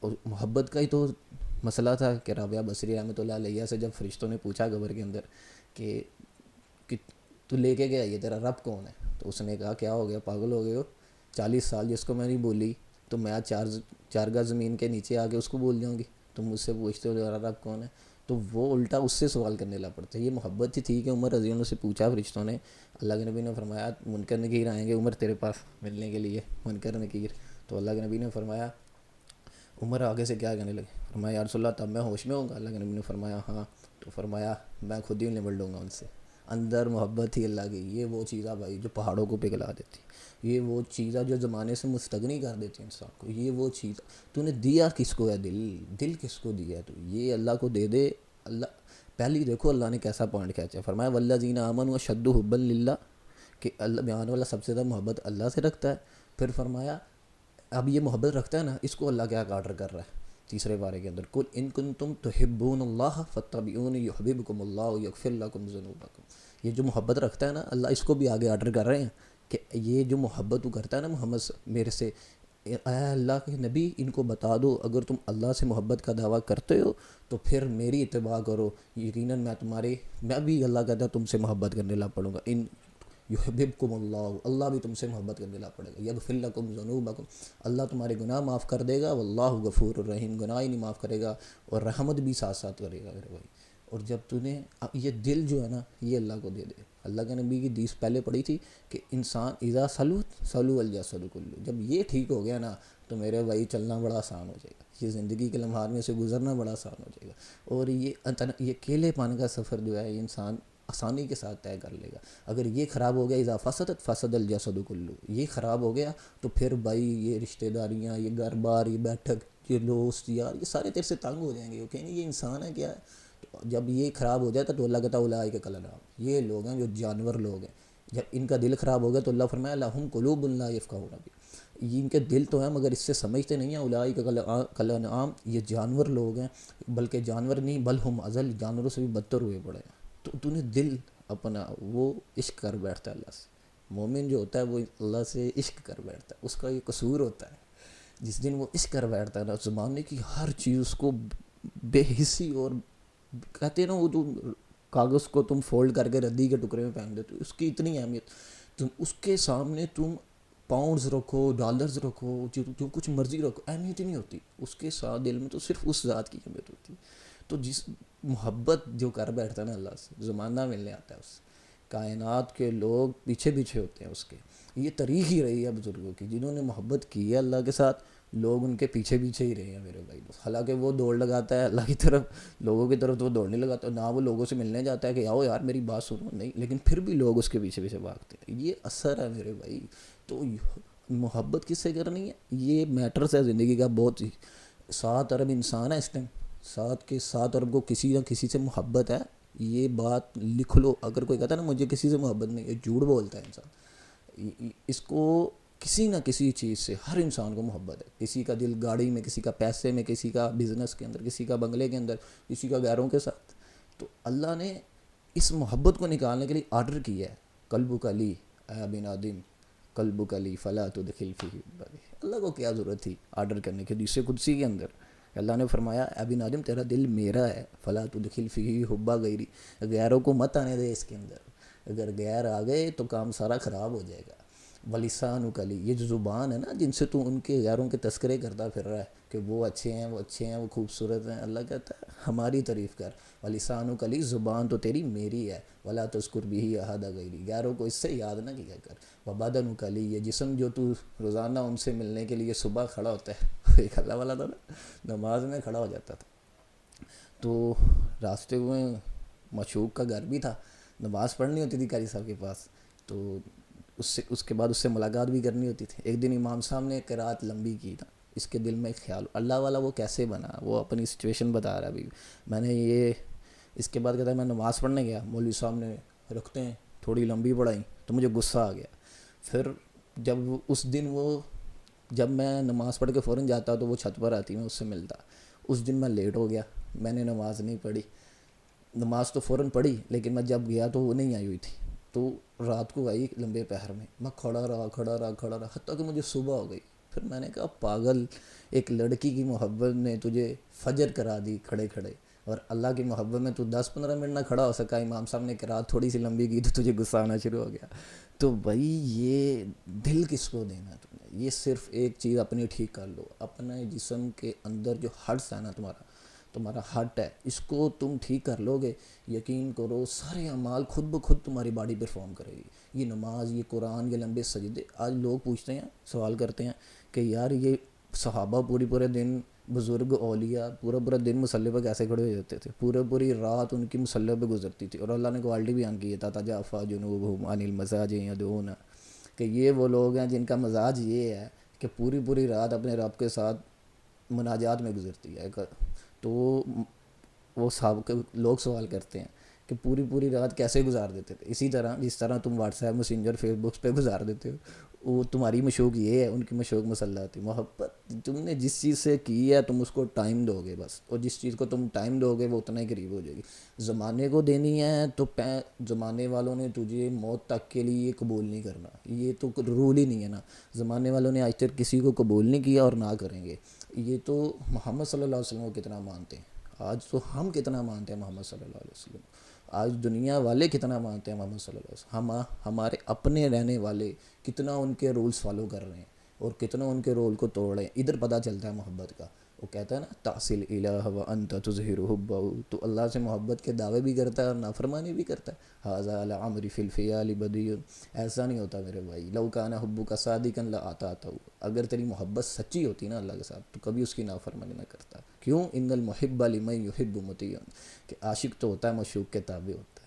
اور محبت کا ہی تو مسئلہ تھا کہ رابعہ بصری رحمۃ اللہ علیہ سے جب فرشتوں نے پوچھا قبر کے اندر کہ تو لے کے گیا یہ تیرا رب کون ہے، تو اس نے کہا کیا ہو گیا، پاگل ہو گئے ہو، 40 سال جس کو میں نہیں بولی تو میں آج چار گز زمین کے نیچے آ کے اس کو بول جاؤں گی، تم مجھ سے پوچھتے ہو تیرا رب کون ہے؟ تو وہ الٹا اس سے سوال کرنے لگ پڑتا ہے۔ یہ محبت ہی تھی کہ عمر رضی اللہ سے پوچھا فرشتوں نے، اللہ کے نبی نے فرمایا منکر نکیر آئیں گے عمر تیرے پاس ملنے کے لیے، منکر نکیر، تو اللہ کے نبی نے فرمایا عمر آگے سے کیا کہنے لگے، فرمایا یا رسول اللہ تب میں ہوش میں ہوں گا؟ اللہ کے نبی نے فرمایا ہاں، تو فرمایا میں خود ہی نمٹ لوں گا ان سے۔ اندر محبت تھی اللہ کی، یہ وہ چیزاں بھائی جو پہاڑوں کو پگھلا دیتی، یہ وہ چیزاں جو زمانے سے مستغنی کر دیتی انسان کو، یہ وہ چیز تو نے دیا کس کو ہے، دل کس کو دیا ہے تو یہ اللہ کو دے دے۔ اللہ پہلی دیکھو اللہ نے کیسا پوائنٹ کھینچا، فرمایا والذین آمنوا اشد حبا للہ، کہ اللہ بیان والا سب سے زیادہ محبت اللہ سے رکھتا ہے۔ پھر فرمایا اب یہ محبت رکھتا ہے نا، اس کو اللہ کیا آرڈر کر رہا ہے تیسرے بارے کے اندر، قل ان کنتم تحبون اللہ فاتبعونی یحببکم اللہ ویغفر لکم ذنوبکم۔ یہ جو محبت رکھتا ہے نا اللہ، اس کو بھی آگے آرڈر کر رہے ہیں کہ یہ جو محبت تو کرتا ہے نا محمد میرے سے، اے اللہ کے نبی ان کو بتا دو اگر تم اللہ سے محبت کا دعویٰ کرتے ہو تو پھر میری اتباع کرو، یقیناً میں بھی اللہ کہتا ہے تم سے محبت کرنے لگ پڑوں گا، ان یحببکم اللہ، اللہ بھی تم سے محبت کرنے لگ پڑے گا، یغفر لکم ذنوبکم، اللہ تمہارے گناہ معاف کر دے گا، واللہ غفور الرحیم، گناہ ہی نہیں معاف کرے گا اور رحمت بھی ساتھ ساتھ کرے گا میرے بھائی۔ اور جب تو نے یہ دل جو ہے نا یہ اللہ کو دے دے، اللہ کے نبی کی حدیث پہلے پڑھی تھی کہ انسان اذا سلو الجسد کلو، جب یہ ٹھیک ہو گیا نا تو میرے بھائی چلنا بڑا آسان ہو جائے گا، یہ زندگی کے لمحات میں سے گزرنا بڑا آسان ہو جائے گا، اور یہ اکیلے پان کا سفر جو ہے یہ انسان آسانی کے ساتھ طے کر لے گا۔ اگر یہ خراب ہو گیا اذا فسدت فسد الجسد کلو، یہ خراب ہو گیا تو پھر بھائی یہ رشتہ داریاں، یہ گھر بار، یہ بیٹھک، یہ دوست یار، یہ سارے تیرے سے تنگ ہو جائیں گے، وہ کہیں گے یہ انسان ہے کیا ہے۔ تو جب یہ خراب ہو جاتا تو اللہ کہتا اولئک کالانعام، یہ لوگ ہیں جو جانور لوگ ہیں، جب ان کا دل خراب ہو گیا تو اللہ فرمایا لہم قلوب لا یفقہون بہا، یہ ان کے دل تو ہیں مگر اس سے سمجھتے نہیں ہیں، اولئک کالانعام، یہ جانور لوگ ہیں، بلکہ جانور نہیں بل ہم اضل، جانوروں سے بھی بدتر ہوئے پڑے ہیں۔ تو نے دل اپنا وہ عشق کر بیٹھتا ہے اللہ سے، مومن جو ہوتا ہے وہ اللہ سے عشق کر بیٹھتا ہے، اس کا یہ قصور ہوتا ہے، جس دن وہ عشق کر بیٹھتا ہے نا زمانے کی ہر چیز اس کو بے حسی، اور کہتے ہیں نا وہ جو کاغذ کو تم فولڈ کر کے ردی کے ٹکڑے میں پھینک دیتے ہو، اس کی اتنی اہمیت، تم اس کے سامنے تم پاؤنڈز رکھو، ڈالرز رکھو، جو کچھ مرضی رکھو، اہمیت ہی نہیں ہوتی، اس کے ساتھ دل میں تو صرف اس ذات کی اہمیت ہوتی ہے۔ تو جس محبت جو کر بیٹھتا ہے نا اللہ سے، زمانہ ملنے آتا ہے اس سے، کائنات کے لوگ پیچھے پیچھے ہوتے ہیں اس کے، یہ تاریخ ہی رہی ہے بزرگوں کی، جنہوں نے محبت کی ہے اللہ کے ساتھ لوگ ان کے پیچھے پیچھے ہی رہے ہیں میرے بھائی۔ حالانکہ وہ دوڑ لگاتا ہے اللہ کی طرف، لوگوں کی طرف تو وہ دوڑ نہیں لگاتا، نہ وہ لوگوں سے ملنے جاتا ہے کہ آؤ یار میری بات سنو، نہیں، لیکن پھر بھی لوگ اس کے پیچھے پیچھے بھاگتے ہیں، یہ اثر ہے میرے بھائی۔ تو محبت کس سے کرنی ہے، یہ میٹرز ہے زندگی کا بہت ہی۔ 7 ارب انسان ہے اس ٹائم، 7 ارب کو کسی نہ کسی سے محبت ہے، یہ بات لکھ لو۔ اگر کوئی کہتا ہے نا مجھے کسی سے محبت نہیں، یہ جھوٹ بولتا ہے انسان، اس کو کسی نہ کسی چیز سے، ہر انسان کو محبت ہے، کسی کا دل گاڑی میں، کسی کا پیسے میں، کسی کا بزنس کے اندر، کسی کا بنگلے کے اندر، کسی کا غیروں کے ساتھ۔ تو اللہ نے اس محبت کو نکالنے کے لیے آرڈر کیا ہے، قلبک لی اے بن آدم قلبک لی فلا تدخل فیہ عبادی۔ اللہ کو کیا ضرورت تھی آرڈر کرنے کی، حدیث قدسی کے اندر اللہ نے فرمایا اے بن آدم تیرا دل میرا ہے، فلا تدخل فیہ حب غیری، غیروں کو مت آنے دے اس کے اندر، اگر غیر آ گئے تو کام سارا خراب ہو جائے گا۔ وَلِسَانُکَ لِی، یہ جو زبان ہے نا جن سے تو ان کے غیروں کے تذکرے کرتا پھر رہا ہے کہ وہ اچھے ہیں، وہ اچھے ہیں، وہ خوبصورت ہیں، اللہ کہتا ہے ہماری تعریف کر، وَلِسَانُکَ لِی، زبان تو تیری میری ہے، وَلَا تَذْکُرْ بِهِ أَحَدَ غَیْرِی، غیروں کو اس سے یاد نہ کیا کر، وَبَدَنُکَ لِی، یہ جسم جو تو روزانہ ان سے ملنے کے لیے صبح کھڑا ہوتا ہے، ایک اللہ والا تھا نا نماز میں کھڑا ہو جاتا تھا، تو راستے میں مشوق کا گھر بھی تھا، نماز پڑھنی ہوتی تھی قاری صاحب کے پاس، تو اس کے بعد اس سے ملاقات بھی کرنی ہوتی تھی۔ ایک دن امام صاحب نے قرات لمبی کی نا، اس کے دل میں ایک خیال، اللہ والا وہ کیسے بنا، وہ اپنی سچویشن بتا رہا ہے ابھی، میں نے یہ، اس کے بعد کہتا ہے میں نماز پڑھنے گیا، مولوی صاحب نے رکھتے ہیں تھوڑی لمبی پڑھائی تو مجھے غصہ آ گیا، پھر جب اس دن جب میں نماز پڑھ کے فوراً جاتا تو وہ چھت پر آتی، میں اس سے ملتا، اس دن میں لیٹ ہو گیا، میں نے نماز نہیں پڑھی، نماز تو فوراً پڑھی لیکن میں جب گیا تو وہ نہیں آئی ہوئی تھی، تو رات کو آئی لمبے پہر میں کھڑا رہا حتیٰ کہ مجھے صبح ہو گئی، پھر میں نے کہا پاگل، ایک لڑکی کی محبت نے تجھے فجر کرا دی کھڑے کھڑے، اور اللہ کی محبت میں تو 10-15 منٹ نہ کھڑا ہو سکا، امام صاحب نے قرات تھوڑی سی لمبی کی تو تجھے غصہ آنا شروع ہو گیا۔ تو بھائی یہ دل کس کو دینا تم نے؟ یہ صرف ایک چیز اپنی ٹھیک کر لو، اپنے جسم کے اندر جو ہرٹس ہے نا، تمہارا ہارٹ ہے، اس کو تم ٹھیک کر لو گے، یقین کرو سارے اعمال خود بخود تمہاری باڈی پرفارم کرے گی۔ یہ نماز، یہ قرآن، یہ لمبے سجدے، آج لوگ پوچھتے ہیں، سوال کرتے ہیں کہ یار یہ صحابہ پورے دن، بزرگ اولیاء پورا دن مصلی پہ کیسے کھڑے ہو جاتے تھے، پوری رات ان کی مصلی پہ گزرتی تھی، اور اللہ نے کوالٹی بیان کی تھا تجافی جنوبہم عن المضاجع یدعون، کہ یہ وہ لوگ ہیں جن کا مزاج یہ ہے کہ پوری رات اپنے رب کے ساتھ مناجات میں گزرتی ہے۔ تو وہ لوگ سوال کرتے ہیں کہ پوری رات کیسے گزار دیتے تھے؟ اسی طرح جس طرح تم WhatsApp, Messenger, Facebooks پہ گزار دیتے ہو، وہ تمہاری مشوق یہ ہے، ان کی مشوق مسلح تھی۔ محبت تم نے جس چیز سے کی ہے تم اس کو ٹائم دو گے بس، اور جس چیز کو تم ٹائم دو گے وہ اتنا ہی قریب ہو جائے گی۔ زمانے کو دینی ہے تو زمانے والوں نے تجھے موت تک کے لیے قبول نہیں کرنا، یہ تو رول ہی نہیں ہے نا۔ زمانے والوں نے آج تک کسی کو قبول نہیں کیا اور نہ کریں گے۔ یہ تو محمد صلی اللہ علیہ وسلم کو کتنا مانتے ہیں، آج تو ہم کتنا مانتے ہیں محمد صلی اللہ علیہ وسلم، آج دنیا والے کتنا مانتے ہیں محمد صلی اللہ علیہ وسلم، ہمارے اپنے رہنے والے کتنا ان کے رولز فالو کر رہے ہیں اور کتنا ان کے رول کو توڑ رہے ہیں۔ ادھر پتہ چلتا ہے محبت کا۔ وہ کہتا ہے نا تعصل الہ وانت تظہر حبہ، تو اللہ سے محبت کے دعوے بھی کرتا ہے اور نافرمانی بھی کرتا ہے۔ ھذا لعمری فی الفیال بدیع، ایسا نہیں ہوتا میرے بھائی، لو کان حبک صادقا لاطاعتہ، اگر تیری محبت سچی ہوتی نا اللہ کے ساتھ تو کبھی اس کی نافرمانی نہ کرتا۔ کیوں؟ ان المحب لمن یحب مطیع، کہ عاشق تو ہوتا ہے مشوق کے تابع ہوتا ہے۔